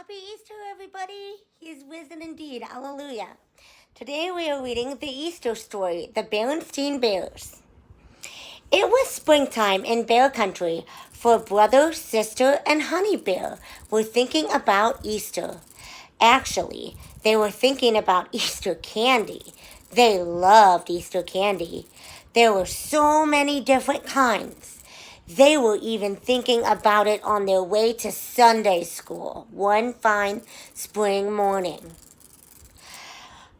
Happy Easter, everybody! He is risen indeed. Hallelujah. Today we are reading the Easter story, the Berenstain Bears. It was springtime in Bear Country, for Brother, Sister, and Honey Bear were thinking about Easter. Actually, they were thinking about Easter candy. They loved Easter candy. There were so many different kinds. They were even thinking about it on their way to Sunday school one fine spring morning.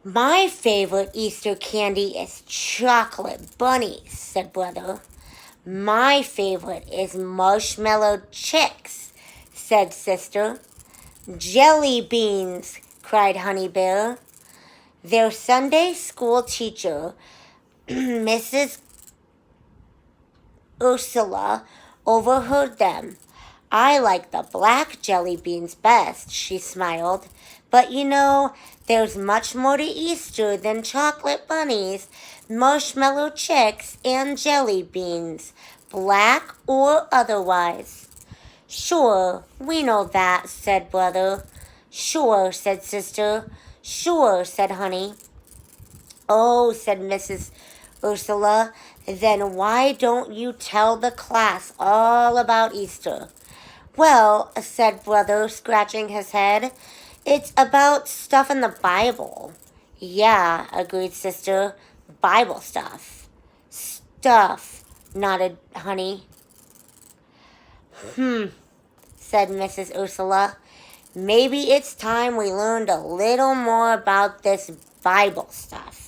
My favorite Easter candy is chocolate bunnies, said Brother. My favorite is marshmallow chicks, said Sister. Jelly beans, cried Honey Bear. Their Sunday school teacher, Mrs. Ursula, overheard them. I like the black jelly beans best, she smiled. But you know, there's much more to Easter than chocolate bunnies, marshmallow chicks, and jelly beans, black or otherwise. Sure, we know that, said Brother. Sure, said Sister. Sure, said Honey. Oh, said Mrs. Ursula, then why don't you tell the class all about Easter? Well, said Brother, scratching his head, it's about stuff in the Bible. Yeah, agreed Sister, Bible stuff. Stuff, nodded Honey. Said Mrs. Ursula. Maybe it's time we learned a little more about this Bible stuff.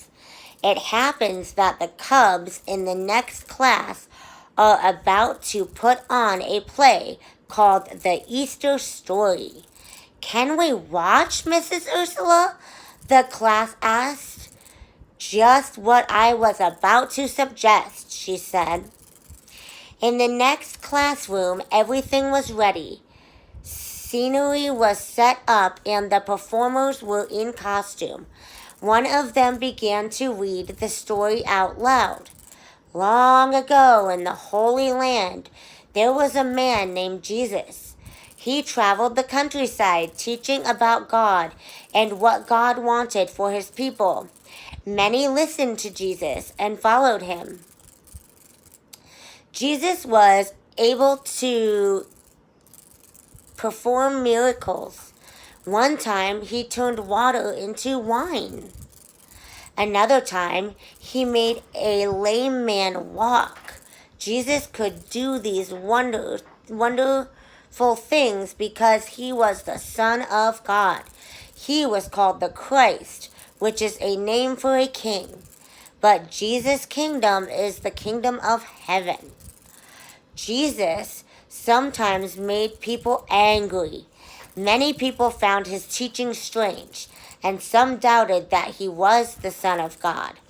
It happens that the Cubs in the next class are about to put on a play called The Easter Story. Can we watch, Mrs. Ursula? The class asked. Just what I was about to suggest, she said. In the next classroom, everything was ready. Scenery was set up and the performers were in costume. One of them began to read the story out loud. Long ago in the Holy Land, there was a man named Jesus. He traveled the countryside teaching about God and what God wanted for his people. Many listened to Jesus and followed him. Jesus was able to perform miracles. One time, he turned water into wine. Another time, he made a lame man walk. Jesus could do these wonderful things because he was the Son of God. He was called the Christ, which is a name for a king. But Jesus' kingdom is the kingdom of heaven. Jesus sometimes made people angry. Many people found his teaching strange, and some doubted that he was the Son of God.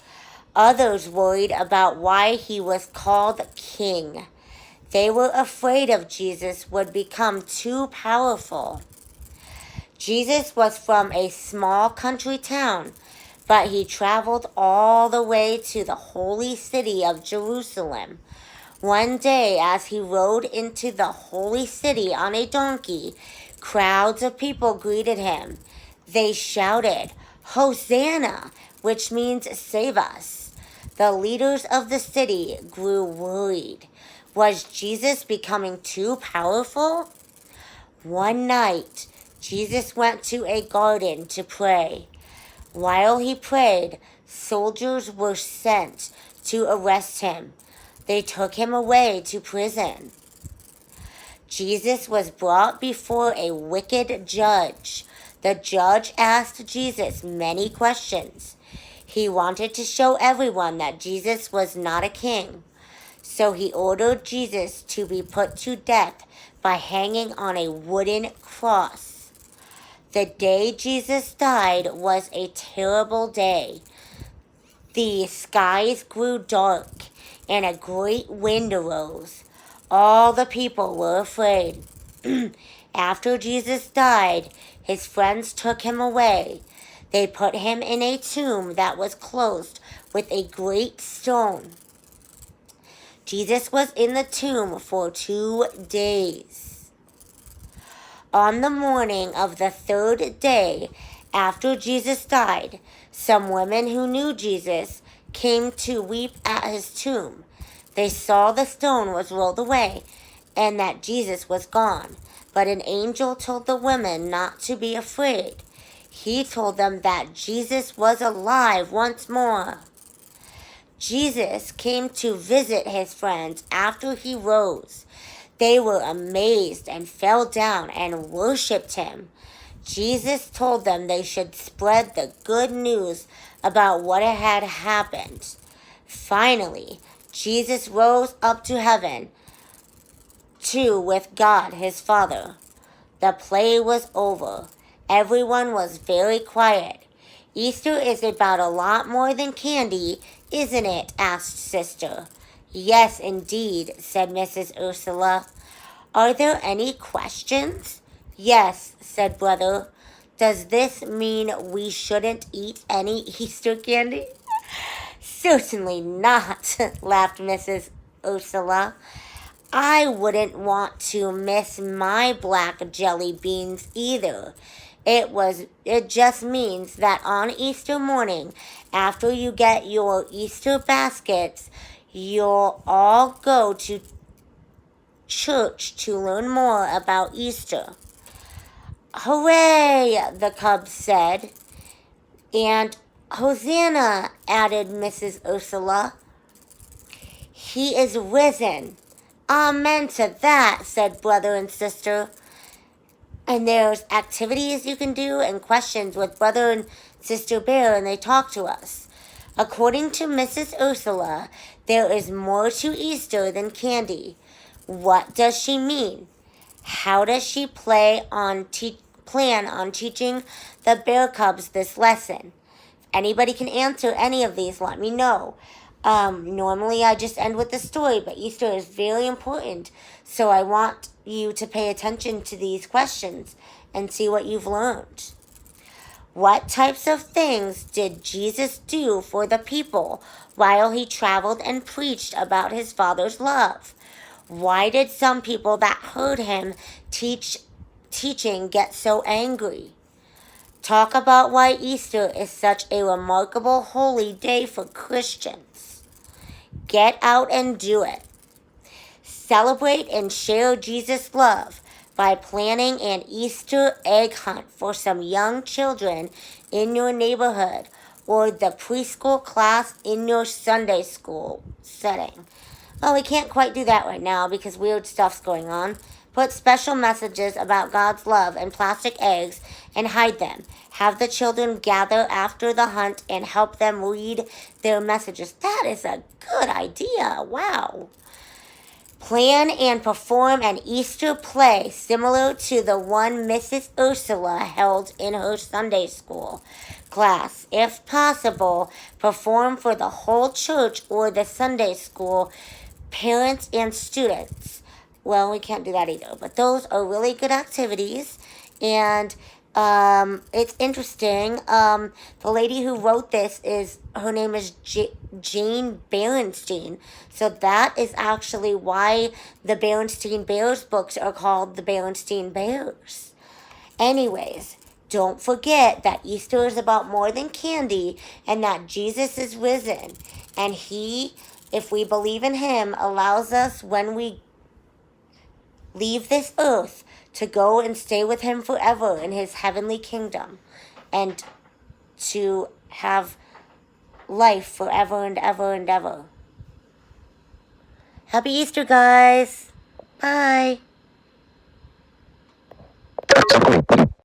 Others worried about why he was called king. They were afraid of Jesus would become too powerful. Jesus was from a small country town, but he traveled all the way to the holy city of Jerusalem. One day, as he rode into the holy city on a donkey, crowds of people greeted him. They shouted, Hosanna, which means save us. The leaders of the city grew worried. Was Jesus becoming too powerful? One night, Jesus went to a garden to pray. While he prayed, soldiers were sent to arrest him. They took him away to prison. Jesus was brought before a wicked judge. The judge asked Jesus many questions. He wanted to show everyone that Jesus was not a king. So he ordered Jesus to be put to death by hanging on a wooden cross. The day Jesus died was a terrible day. The skies grew dark and a great wind arose. All the people were afraid. After Jesus died, his friends took him away. They put him in a tomb that was closed with a great stone. Jesus was in the tomb for 2 days. On the morning of the third day after Jesus died, some women who knew Jesus came to weep at his tomb. They saw the stone was rolled away and that Jesus was gone. But an angel told the women not to be afraid. He told them that Jesus was alive once more. Jesus came to visit his friends after he rose. They were amazed and fell down and worshipped him. Jesus told them they should spread the good news about what had happened. Finally, Jesus rose up to heaven, too, with God his Father. The play was over. Everyone was very quiet. Easter is about a lot more than candy, isn't it? Asked Sister. Yes, indeed, said Mrs. Ursula. Are there any questions? Yes, said Brother. Does this mean we shouldn't eat any Easter candy? Certainly not, laughed Mrs. Ursula. I wouldn't want to miss my black jelly beans either. It just means that on Easter morning, after you get your Easter baskets, you'll all go to church to learn more about Easter. Hooray, the cubs said. And Hosanna, added Mrs. Ursula. He is risen. Amen to that, said Brother and Sister. And there's activities you can do and questions with Brother and Sister Bear, and they talk to us. According to Mrs. Ursula, there is more to Easter than candy. What does she mean? How does she plan on teaching the bear cubs this lesson? If anybody can answer any of these, let me know. Normally I just end with the story, but Easter is very important, so I want you to pay attention to these questions and see what you've learned. What types of things did Jesus do for the people while he traveled and preached about his Father's love? Why did some people that heard him teaching get so angry? Talk about why Easter is such a remarkable holy day for Christians. Get out and do it. Celebrate and share Jesus' love by planning an Easter egg hunt for some young children in your neighborhood or the preschool class in your Sunday school setting. Well, we can't quite do that right now because weird stuff's going on. Put special messages about God's love in plastic eggs and hide them. Have the children gather after the hunt and help them read their messages. That is a good idea. Wow. Plan and perform an Easter play similar to the one Mrs. Ursula held in her Sunday school class. If possible, perform for the whole church or the Sunday school parents and students. Well, we can't do that either, but those are really good activities, and it's interesting. The lady who wrote this her name is Jane Berenstain, so that is actually why the Berenstain Bears books are called the Berenstain Bears. Anyways, don't forget that Easter is about more than candy, and that Jesus is risen, and he, if we believe in him, allows us when we leave this earth to go and stay with him forever in his heavenly kingdom and to have life forever and ever and ever. Happy Easter, guys. Bye.